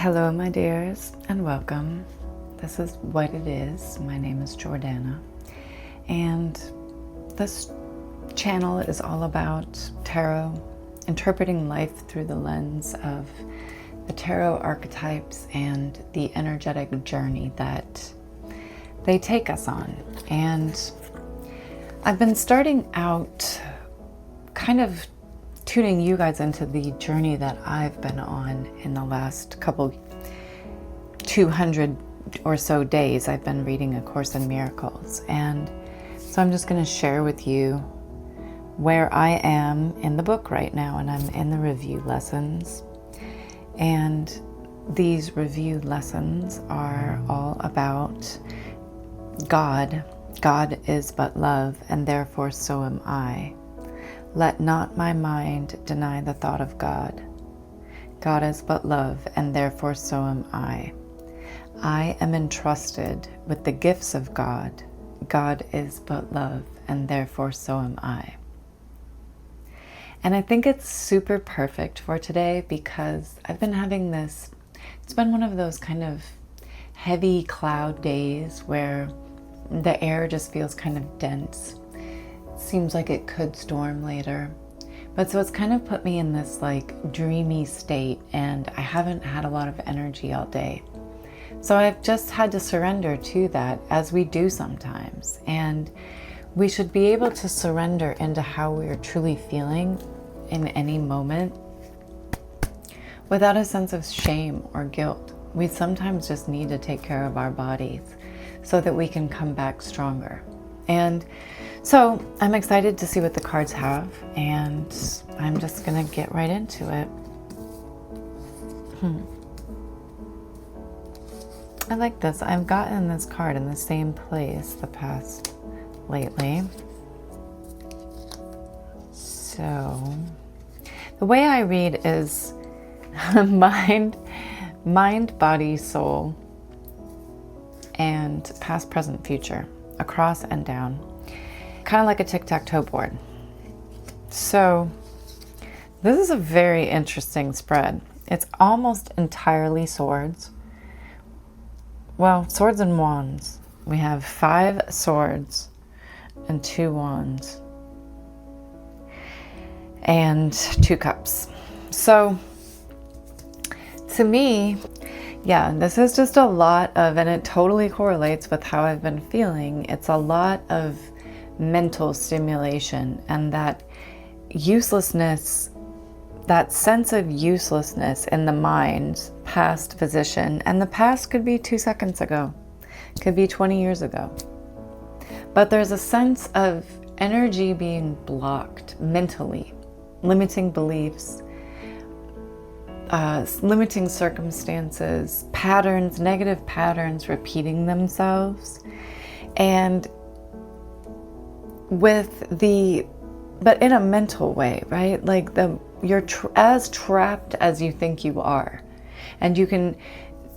Hello, my dears, and welcome. This is What It Is. My name is Jordana, and this channel is all about tarot, interpreting life through the lens of the tarot archetypes and the energetic journey that they take us on. And I've been starting out kind of tuning you guys into the journey that I've been on in the last couple 200 or so days. I've been reading A Course in Miracles, and so I'm just going to share with you where I am in the book right now, and I'm in the review lessons. And these review lessons are all about God. God is but love, and therefore so am I. Let not my mind deny the thought of God. God is but love, and therefore so am I. I am entrusted with the gifts of God. God is but love, and therefore so am I. And I think it's super perfect for today because I've been having this, it's been one of those kind of heavy cloud days where the air just feels kind of dense. Seems like it could storm later. But so it's kind of put me in this like dreamy state, and I haven't had a lot of energy all day. So I've just had to surrender to that, as we do sometimes. And we should be able to surrender into how we're truly feeling in any moment without a sense of shame or guilt. We sometimes just need to take care of our bodies so that we can come back stronger. And so I'm excited to see what the cards have, and I'm just gonna get right into it. I like this. I've gotten this card in the same place lately. So the way I read is mind, body, soul, and past, present, future, across and down, kind of like a tic-tac-toe board. So this is a very interesting spread. It's almost entirely swords. Well, swords and wands. We have 5 swords and 2 wands and 2 cups. So to me, yeah, this is just a lot of, and it totally correlates with how I've been feeling. It's a lot of mental stimulation, and that uselessness, that sense of uselessness in the mind's past position. And the past could be 2 seconds ago, could be 20 years ago. But there's a sense of energy being blocked mentally, limiting beliefs, limiting circumstances, patterns, negative patterns repeating themselves. And but in a mental way, right? Like you're as trapped as you think you are. And you can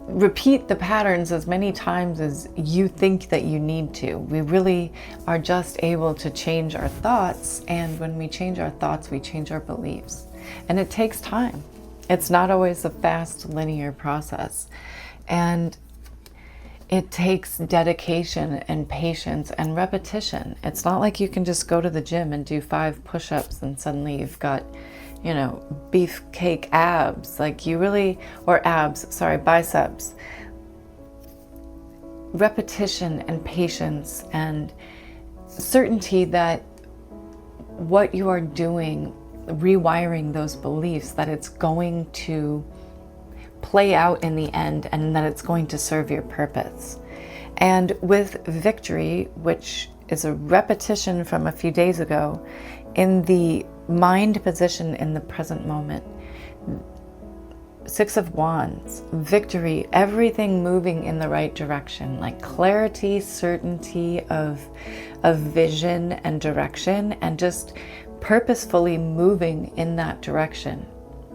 repeat the patterns as many times as you think that you need to. We really are just able to change our thoughts. And when we change our thoughts, we change our beliefs. And it takes time. It's not always a fast, linear process. And it takes dedication and patience and repetition. It's not like you can just go to the gym and do 5 push-ups and suddenly you've got, beefcake abs. Like you really, or biceps. Repetition and patience and certainty that what you are doing, rewiring those beliefs, that it's going to play out in the end and that it's going to serve your purpose. And with victory, which is a repetition from a few days ago, in the mind position in the present moment, 6 of Wands, victory, everything moving in the right direction, like clarity, certainty of vision and direction, and just purposefully moving in that direction.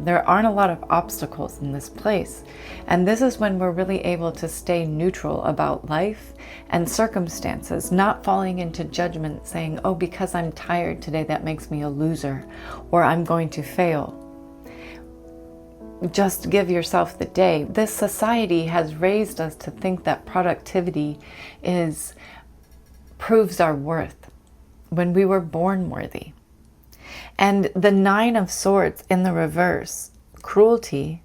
There aren't a lot of obstacles in this place. And this is when we're really able to stay neutral about life and circumstances, not falling into judgment saying, oh, because I'm tired today, that makes me a loser, or I'm going to fail. just give yourself the day. This society has raised us to think that productivity proves our worth when we were born worthy. And the 9 of Swords in the reverse, cruelty,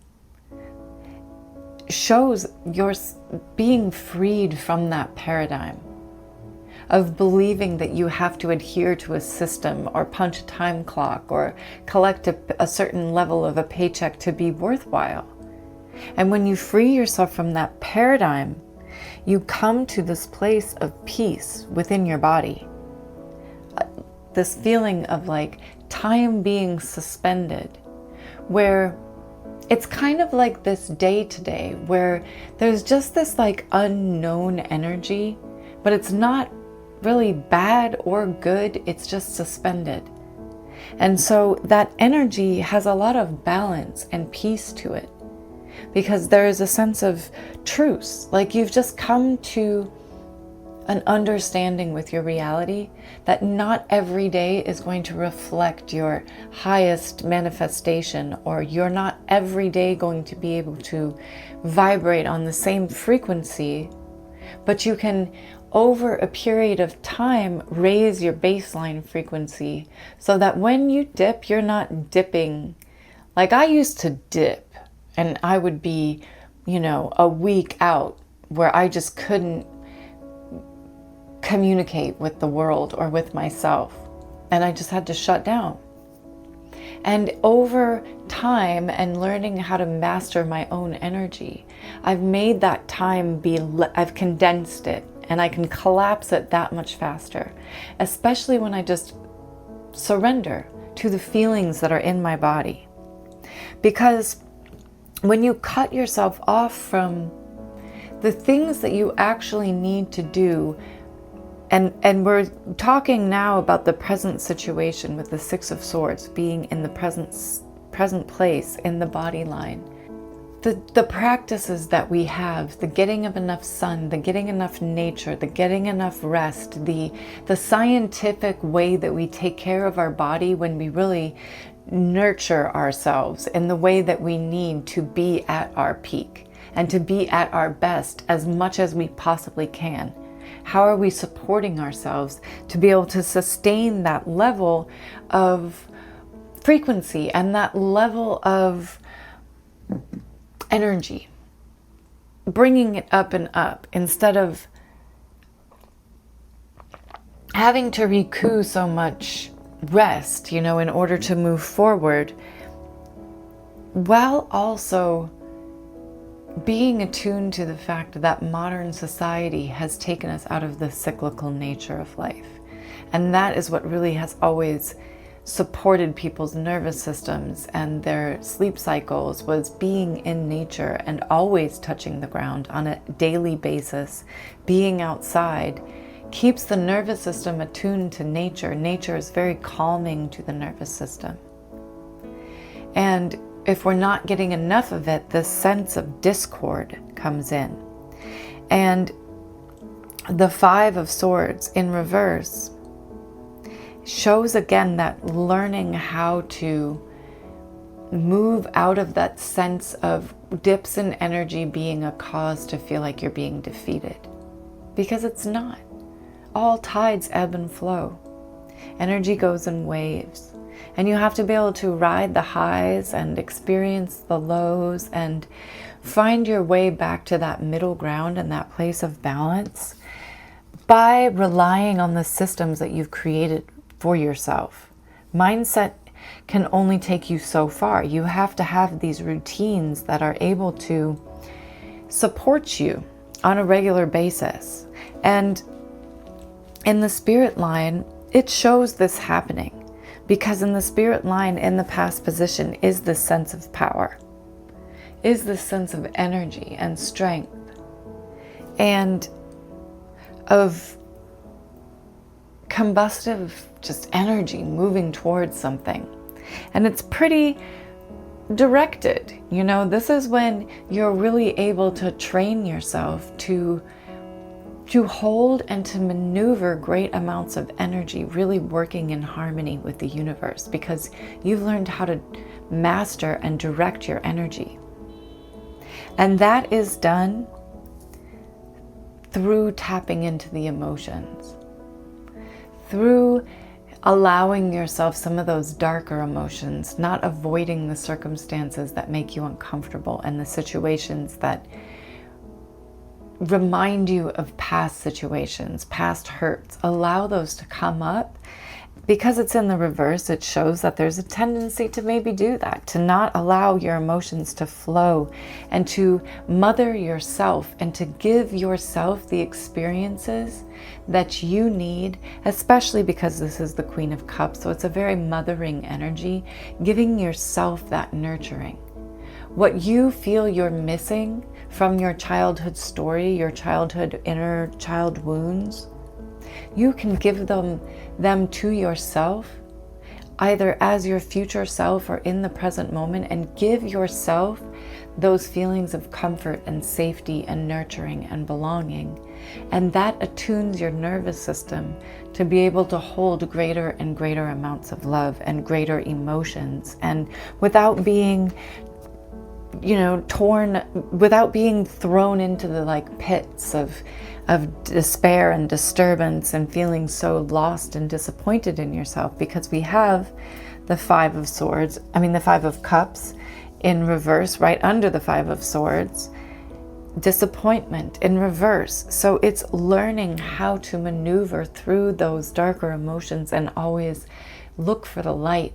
shows your being freed from that paradigm of believing that you have to adhere to a system or punch a time clock or collect a certain level of a paycheck to be worthwhile. And when you free yourself from that paradigm, you come to this place of peace within your body. This feeling of like time being suspended, where it's kind of like this day to day where there's just this like unknown energy, but it's not really bad or good, it's just suspended. And so that energy has a lot of balance and peace to it, because there is a sense of truce. Like you've just come to an understanding with your reality that not every day is going to reflect your highest manifestation, or you're not every day going to be able to vibrate on the same frequency, but you can, over a period of time, raise your baseline frequency so that when you dip, you're not dipping. Like I used to dip and I would be, a week out where I just couldn't communicate with the world or with myself, and I just had to shut down. And over time and learning how to master my own energy, I've made that time I've condensed it, and I can collapse it that much faster, especially when I just surrender to the feelings that are in my body. Because when you cut yourself off from the things that you actually need to do, and we're talking now about the present situation with the 6 of Swords being in the present place in the body line. The practices that we have, the getting of enough sun, the getting enough nature, the getting enough rest, the scientific way that we take care of our body when we really nurture ourselves in the way that we need to be at our peak and to be at our best as much as we possibly can. How are we supporting ourselves to be able to sustain that level of frequency and that level of energy, bringing it up and up instead of having to recoup so much rest, in order to move forward, while also being attuned to the fact that modern society has taken us out of the cyclical nature of life. And that is what really has always supported people's nervous systems and their sleep cycles, was being in nature and always touching the ground on a daily basis. Being outside keeps the nervous system attuned to nature. Nature is very calming to the nervous system. And if we're not getting enough of it, this sense of discord comes in. And the 5 of Swords in reverse shows again that learning how to move out of that sense of dips in energy being a cause to feel like you're being defeated. Because it's not. All tides ebb and flow. Energy goes in waves. And you have to be able to ride the highs and experience the lows and find your way back to that middle ground and that place of balance by relying on the systems that you've created for yourself. Mindset can only take you so far. You have to have these routines that are able to support you on a regular basis. And in the spirit line, it shows this happening. Because in the spirit line, in the past position, is this sense of power, is this sense of energy and strength, and of combustive just energy moving towards something. And it's pretty directed. This is when you're really able to train yourself to to hold and to maneuver great amounts of energy, really working in harmony with the universe, because you've learned how to master and direct your energy. And that is done through tapping into the emotions, through allowing yourself some of those darker emotions, not avoiding the circumstances that make you uncomfortable and the situations that remind you of past situations, past hurts. Allow those to come up. Because it's in the reverse, it shows that there's a tendency to maybe do that, to not allow your emotions to flow and to mother yourself and to give yourself the experiences that you need, especially because this is the Queen of Cups. So it's a very mothering energy, giving yourself that nurturing. What you feel you're missing from your childhood story, your childhood inner child wounds, you can give them to yourself, either as your future self or in the present moment, and give yourself those feelings of comfort and safety and nurturing and belonging. And that attunes your nervous system to be able to hold greater and greater amounts of love and greater emotions, and without being torn, without being thrown into the pits of despair and disturbance and feeling so lost and disappointed in yourself. Because we have the Five of Cups in reverse, right under the Five of Swords, disappointment in reverse. So it's learning how to maneuver through those darker emotions and always look for the light,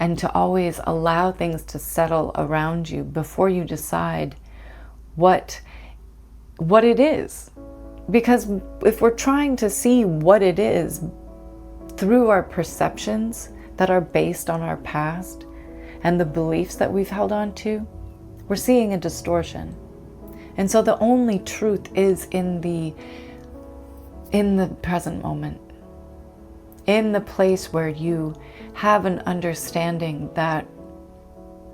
and to always allow things to settle around you before you decide what it is. Because if we're trying to see what it is through our perceptions that are based on our past and the beliefs that we've held on to, we're seeing a distortion. And so the only truth is in the present moment, in the place where you have an understanding that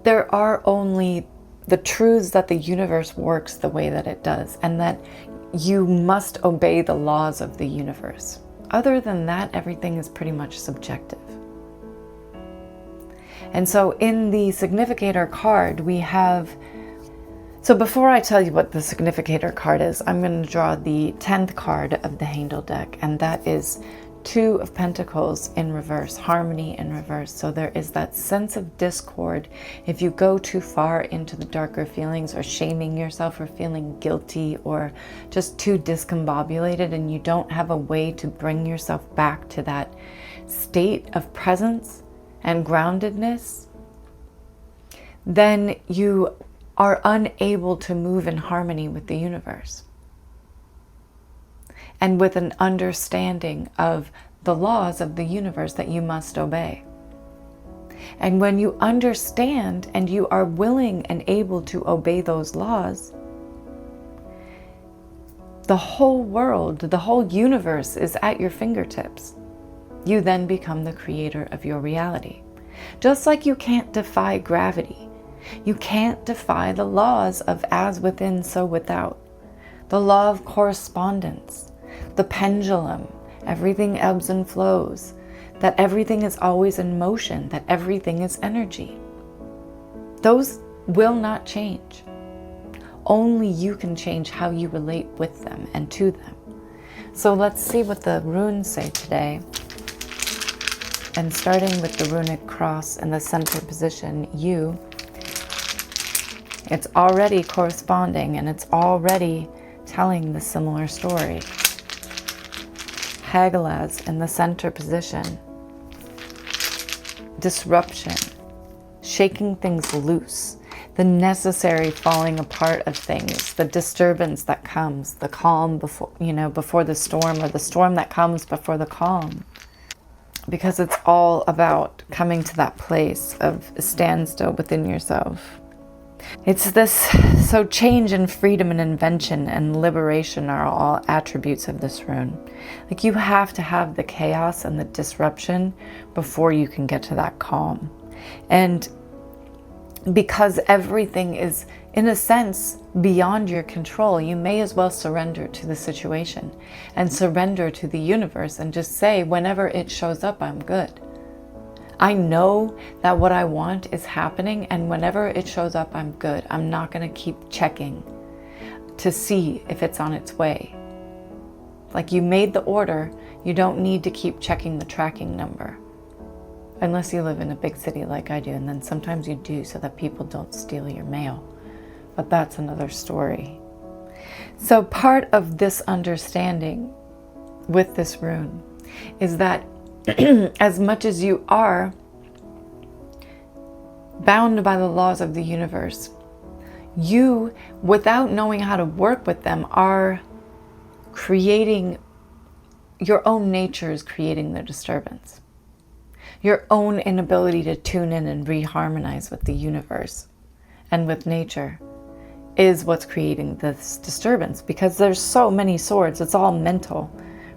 there are only the truths that the universe works the way that it does, and that you must obey the laws of the universe. Other than that, everything is pretty much subjective. And so in the significator card, we have... So before I tell you what the significator card is, I'm going to draw the 10th card of the Handel deck, and that is Two of Pentacles in reverse, harmony in reverse. So there is that sense of discord if you go too far into the darker feelings, or shaming yourself, or feeling guilty, or just too discombobulated, and you don't have a way to bring yourself back to that state of presence and groundedness, then you are unable to move in harmony with the universe and with an understanding of the laws of the universe that you must obey. And when you understand and you are willing and able to obey those laws, the whole world, the whole universe is at your fingertips. You then become the creator of your reality. Just like you can't defy gravity, you can't defy the laws of as within, so without, the law of correspondence, the pendulum, everything ebbs and flows, that everything is always in motion, that everything is energy. Those will not change. Only you can change how you relate with them and to them. So let's see what the runes say today. And starting with the runic cross in the center position, you, it's already corresponding and it's already telling the similar story. Hagalaz in the center position, disruption, shaking things loose, the necessary falling apart of things, the disturbance that comes, the calm before the storm, or the storm that comes before the calm. Because it's all about coming to that place of standstill within yourself. It's this, so change and freedom and invention and liberation are all attributes of this rune. Like, you have to have the chaos and the disruption before you can get to that calm. And because everything is, in a sense, beyond your control, you may as well surrender to the situation and surrender to the universe and just say, whenever it shows up, I'm good. I know that what I want is happening, and whenever it shows up, I'm good. I'm not going to keep checking to see if it's on its way. Like, you made the order, you don't need to keep checking the tracking number. Unless you live in a big city like I do, and then sometimes you do so that people don't steal your mail. But that's another story. So part of this understanding with this rune is that as much as you are bound by the laws of the universe, you, without knowing how to work with them, are creating, your own nature is creating the disturbance. Your own inability to tune in and reharmonize with the universe and with nature is what's creating this disturbance, because there's so many swords. It's all mental,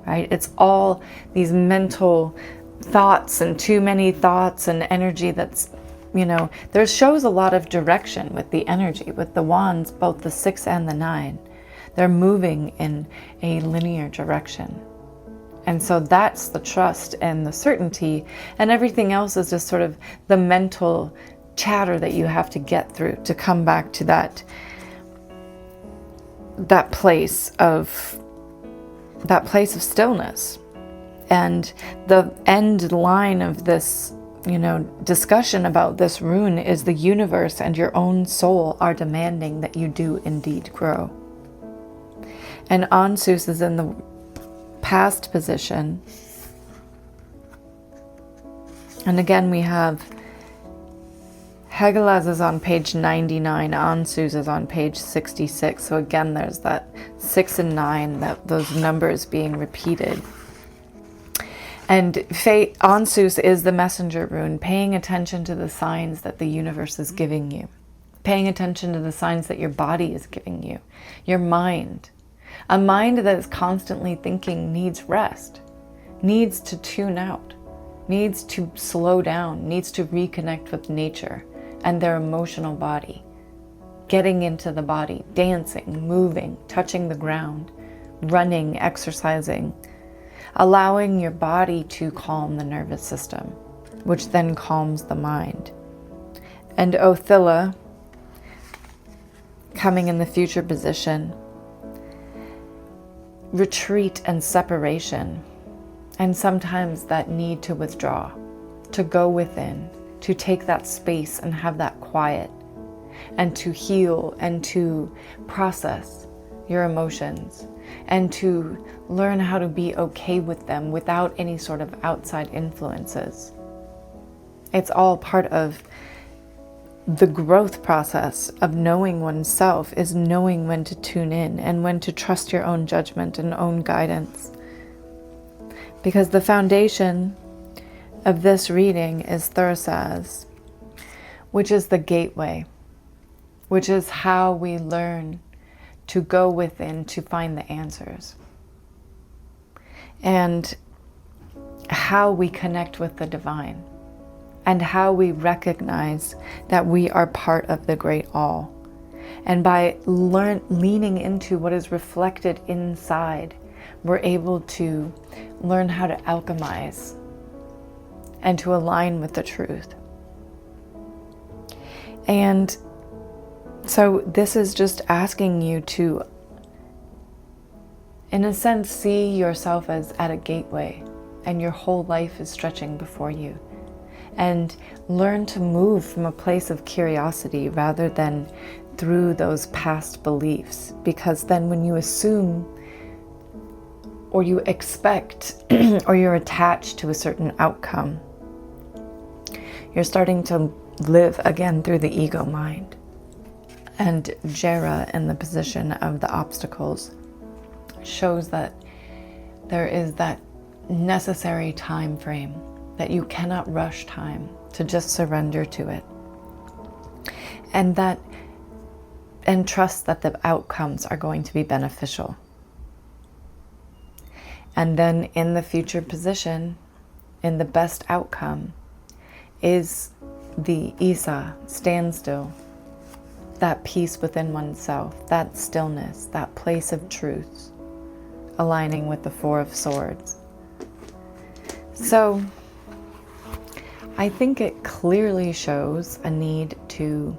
right? It's all these mental thoughts and too many thoughts and energy that's, there shows a lot of direction with the energy, with the wands, both the 6 and the 9. They're moving in a linear direction. And so that's the trust and the certainty, and everything else is just sort of the mental chatter that you have to get through to come back to that place of stillness. And the end line of this, discussion about this rune is the universe and your own soul are demanding that you do indeed grow. And Ansus is in the past position. And again, we have Hegelaz is on page 99, Ansus is on page 66. So again, there's that 6 and 9, those numbers being repeated. And Ansus is the messenger rune, paying attention to the signs that the universe is giving you, paying attention to the signs that your body is giving you, your mind. A mind that is constantly thinking needs rest, needs to tune out, needs to slow down, needs to reconnect with nature and their emotional body, getting into the body, dancing, moving, touching the ground, running, exercising, allowing your body to calm the nervous system, which then calms the mind. And Othilla, coming in the future position, retreat and separation, and sometimes that need to withdraw, to go within, to take that space and have that quiet, and to heal and to process your emotions, and to learn how to be okay with them without any sort of outside influences. It's all part of the growth process of knowing oneself, is knowing when to tune in and when to trust your own judgment and own guidance. Because the foundation of this reading is Thursaz, which is the gateway, which is how we learn to go within to find the answers, and how we connect with the divine, and how we recognize that we are part of the great all. And by leaning into what is reflected inside, we're able to learn how to alchemize and to align with the truth. And so this is just asking you to, in a sense, see yourself as at a gateway, and your whole life is stretching before you. And learn to move from a place of curiosity rather than through those past beliefs. Because then when you assume, or you expect, or you're attached to a certain outcome, you're starting to live again through the ego mind. And Jera, in the position of the obstacles, shows that there is that necessary time frame, that you cannot rush time, to just surrender to it. And trust that the outcomes are going to be beneficial. And then in the future position, in the best outcome, is the Isa, standstill, that peace within oneself, that stillness, that place of truth, aligning with the Four of Swords. So I think it clearly shows a need to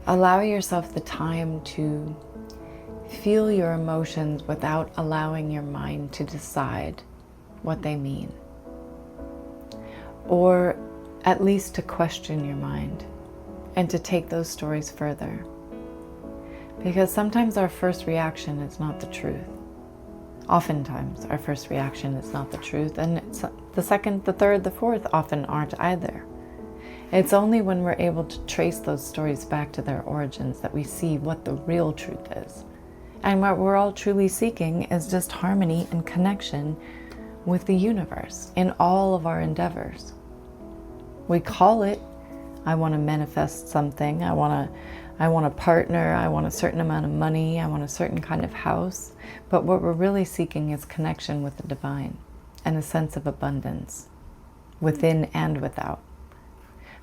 allow yourself the time to feel your emotions without allowing your mind to decide what they mean. Or at least to question your mind and to take those stories further. Because sometimes our first reaction is not the truth. Oftentimes our first reaction is not the truth, and it's the second, the third, the fourth often aren't either. It's only when we're able to trace those stories back to their origins that we see what the real truth is. And what we're all truly seeking is just harmony and connection with the universe in all of our endeavors. We call it, I want to manifest something, I want a partner, I want a certain amount of money, I want a certain kind of house. But what we're really seeking is connection with the divine and a sense of abundance within and without.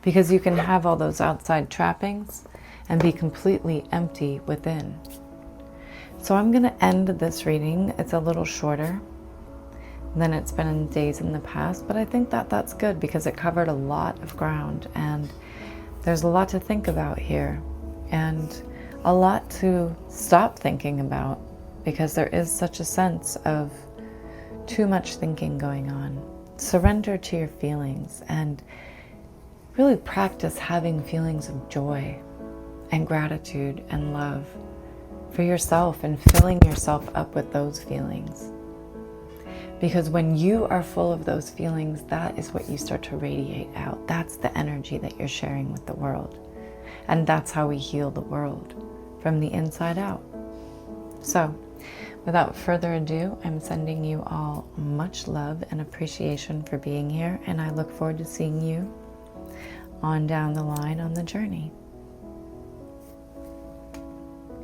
Because you can have all those outside trappings and be completely empty within. So I'm going to end this reading. It's a little shorter than it's been in days in the past, but I think that that's good because it covered a lot of ground, and there's a lot to think about here and a lot to stop thinking about, because there is such a sense of too much thinking going on. Surrender to your feelings and really practice having feelings of joy and gratitude and love for yourself and filling yourself up with those feelings. Because when you are full of those feelings, that is what you start to radiate out. That's the energy that you're sharing with the world. And that's how we heal the world, from the inside out. So, without further ado, I'm sending you all much love and appreciation for being here, and I look forward to seeing you on down the line on the journey.